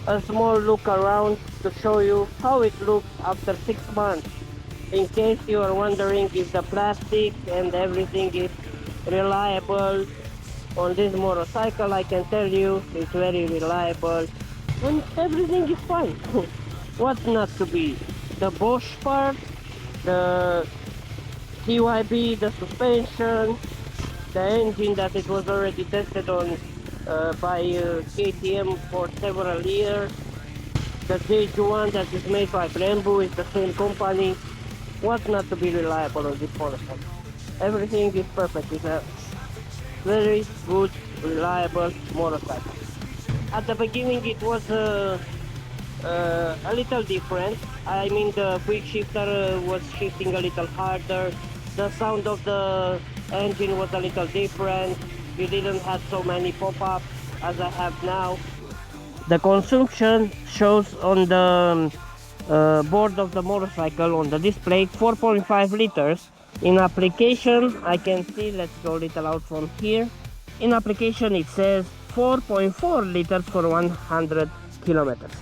a small look around to show you how it looks after 6 months, in case you are wondering if the plastic and everything is reliable on this motorcycle. I can tell you it's very reliable and everything is fine. What's not to be? The Bosch part, the TYB, the suspension, the engine that it was already tested on by KTM for several years, the J1 that is made by Brembo is the same company. What's not to be reliable on this motorcycle? Everything is perfect. It's a very good, reliable motorcycle. At the beginning it was a little different. I mean, the quick shifter was shifting a little harder. The sound of the engine was a little different. You didn't have so many pop-ups as I have now. The consumption shows on the board of the motorcycle on the display 4.5 liters. In application, I can see, let's go a little out from here. In application it says 4.4 liters for 100 kilometers.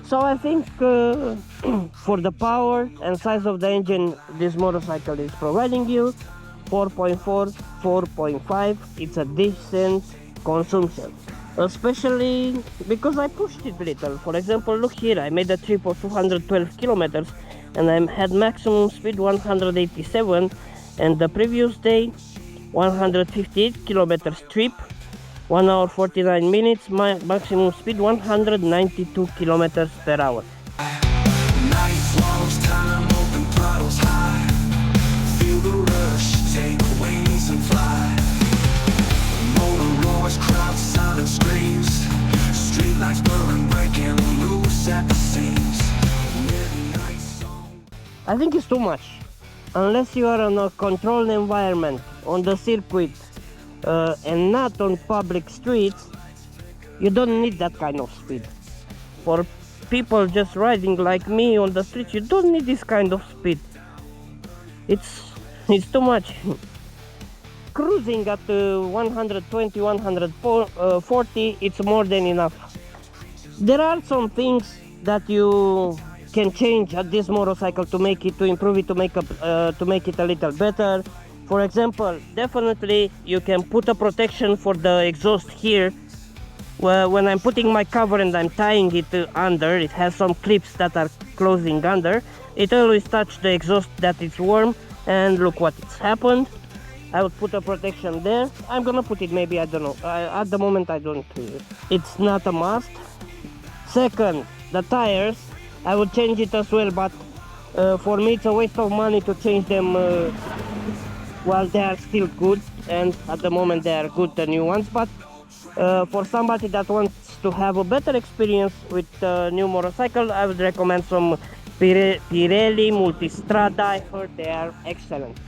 So I think for the power and size of the engine this motorcycle is providing you, 4.4, 4.5, it's a decent consumption. Especially because I pushed it little. For example, look here, I made a trip of 212 kilometers and I had maximum speed 187, and the previous day 158 kilometers trip, 1 hour 49 minutes, my maximum speed 192 kilometers per hour. Night flows, time, open throttles high. Feel the rush, take wings and fly. Motor roars, crowd silent screams. Streetlights burning, breaking loose at the seams. Midnight song. I think it's too much. Unless you are in a controlled environment on the circuit and not on public streets, you don't need that kind of speed. For people just riding like me on the streets, you don't need this kind of speed. It's too much. Cruising at 120, 140, it's more than enough. There are some things that you can change at this motorcycle to make it, to improve it, to make it a little better. For example, definitely you can put a protection for the exhaust here. Well, when I'm putting my cover and I'm tying it under, it has some clips that are closing under. It always touches the exhaust that it's warm, and look what it's happened. I would put a protection there. I'm gonna put it, maybe, I don't know. At the moment I don't. It's not a must. Second, the tires, I would change it as well, but for me it's a waste of money to change them while they are still good, and at the moment they are good, the new ones. But for somebody that wants to have a better experience with the new motorcycle, I would recommend some Pirelli Multistrada. I heard they are excellent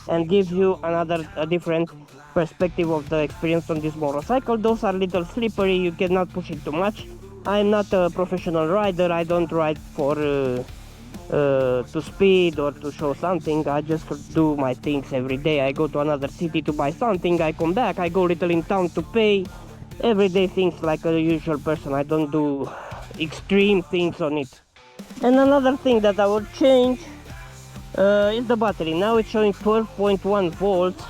and give you a different perspective of the experience on this motorcycle. Those are little slippery, you cannot push it too much. I'm not a professional rider, I don't ride for to speed or to show something. I just do my things every day. I go to another city to buy something, I come back, I go little in town to pay. Everyday things like a usual person. I don't do extreme things on it. And another thing that I would change is the battery. Now it's showing 12.1 volts.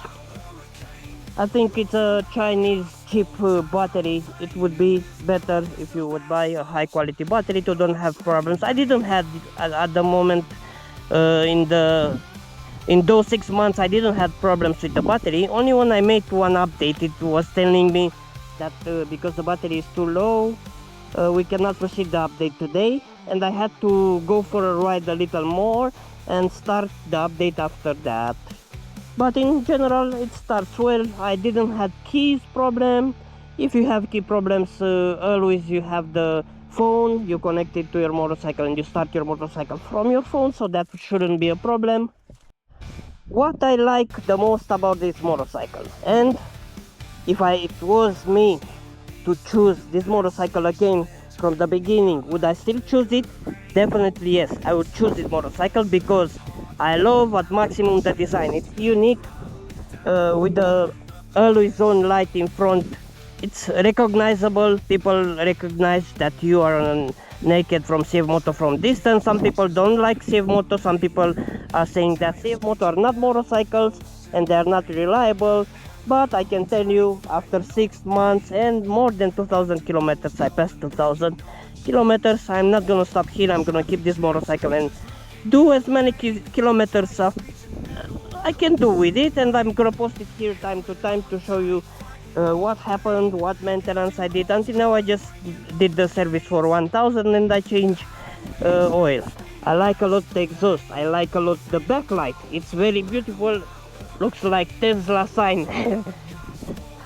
I think it's a Chinese cheap battery. It would be better if you would buy a high quality battery to don't have problems. I didn't have it at the moment. In those 6 months I didn't have problems with the battery. Only when I made one update, it was telling me that because the battery is too low, we cannot proceed the update today, and I had to go for a ride a little more and start the update after that. But in general it starts well. I didn't have keys problem. If you have key problems, always you have the phone, you connect it to your motorcycle and you start your motorcycle from your phone, so that shouldn't be a problem. What I like the most about this motorcycle, and if it was me to choose this motorcycle again from the beginning, would I still choose it? Definitely yes, I would choose this motorcycle because I love at maximum the design. It's unique with the always on light in front it's recognizable. People recognize that you are naked from CFMOTO from distance. Some people don't like CFMOTO. Some people are saying that CFMOTO are not motorcycles and they are not reliable. But I can tell you, after 6 months and more than 2,000 kilometers, I passed 2,000 kilometers. I'm not gonna stop here. I'm gonna keep this motorcycle and do as many kilometers I can do with it, and I'm gonna post it here time to time to show you what happened, what maintenance I did. Until now I just did the service for 1000 and I changed oil. I like a lot the exhaust, I like a lot the backlight. It's very beautiful, looks like Tesla sign.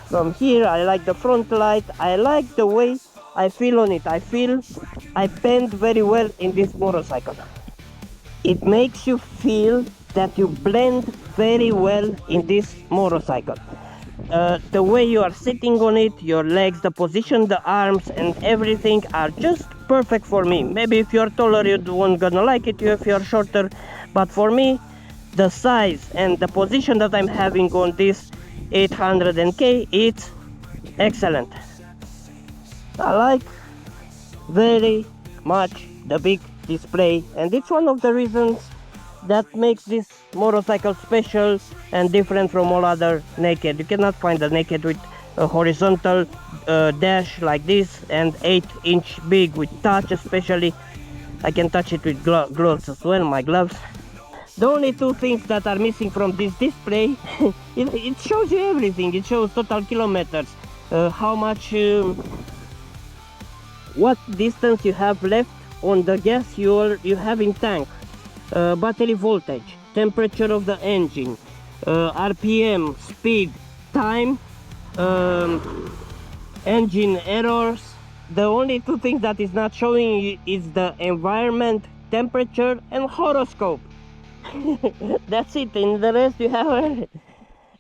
From here I like the front light, I like the way I feel on it. I feel I bend very well in this motorcycle. It makes you feel that you blend very well in this motorcycle. The way you are sitting on it, your legs, the position, the arms and everything are just perfect for me. Maybe if you're taller you won't gonna like it if you're shorter, but for me the size and the position that I'm having on this 800NK, it's excellent. I like very much the big display, and it's one of the reasons that makes this motorcycle special and different from all other naked. You cannot find a naked with a horizontal dash like this and 8-inch big with touch. Especially I can touch it with gloves as well, my gloves. The only two things that are missing from this display, it shows you everything. It shows total kilometers, how much what distance you have left on the gas you have in tank, battery voltage, temperature of the engine, RPM, speed, time, engine errors. The only two things that is not showing you is the environment, temperature and horoscope. That's it. In the rest you have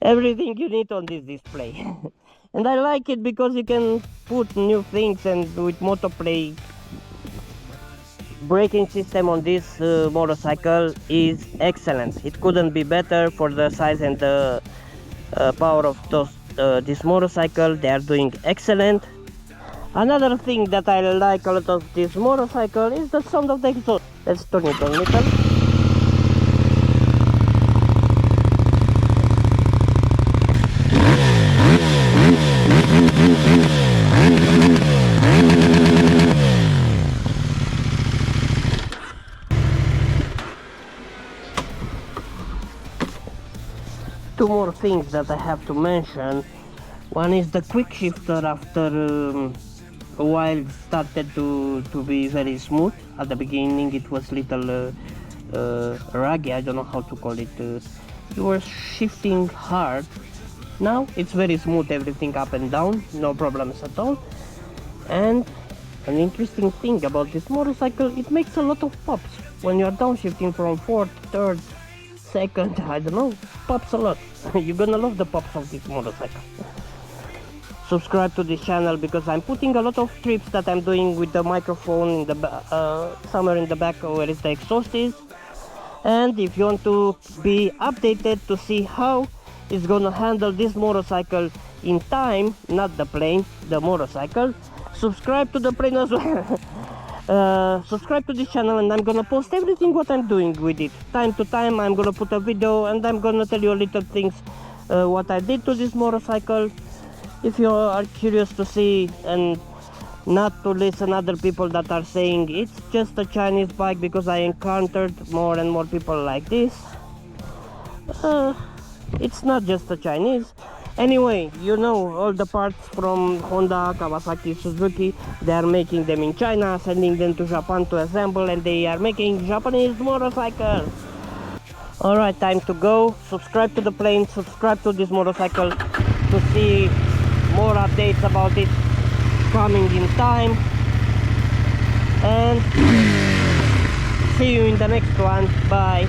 everything you need on this display. And I like it because you can put new things, and with Motoplay braking system on this motorcycle is excellent. It couldn't be better for the size and the power of this motorcycle. They are doing excellent. Another thing that I like a lot of this motorcycle is the sound of the exhaust. Let's turn it on a little. Two more things that I have to mention. One is the quick shifter. After a while it started to be very smooth. At the beginning it was little raggy, I don't know how to call it. You were shifting hard. Now it's very smooth, everything up and down, no problems at all. And an interesting thing about this motorcycle, it makes a lot of pops when you are downshifting from 4th, 3rd, 2nd, I don't know, pops a lot. You're gonna love the pops of this motorcycle. Subscribe to this channel because I'm putting a lot of trips that I'm doing with the microphone in the somewhere in the back where the exhaust is. And if you want to be updated to see how it's gonna handle this motorcycle in time, not the plane, the motorcycle, subscribe to the plane as well. Subscribe to this channel, and I'm gonna post everything what I'm doing with it. Time to time I'm gonna put a video and I'm gonna tell you a little things what I did to this motorcycle. If you are curious to see and not to listen other people that are saying it's just a Chinese bike, because I encountered more and more people like this. It's not just a Chinese. Anyway, you know, all the parts from Honda, Kawasaki, Suzuki, they are making them in China, sending them to Japan to assemble, and they are making Japanese motorcycles. Alright, time to go. Subscribe to the plane, subscribe to this motorcycle to see more updates about it coming in time. And see you in the next one. Bye.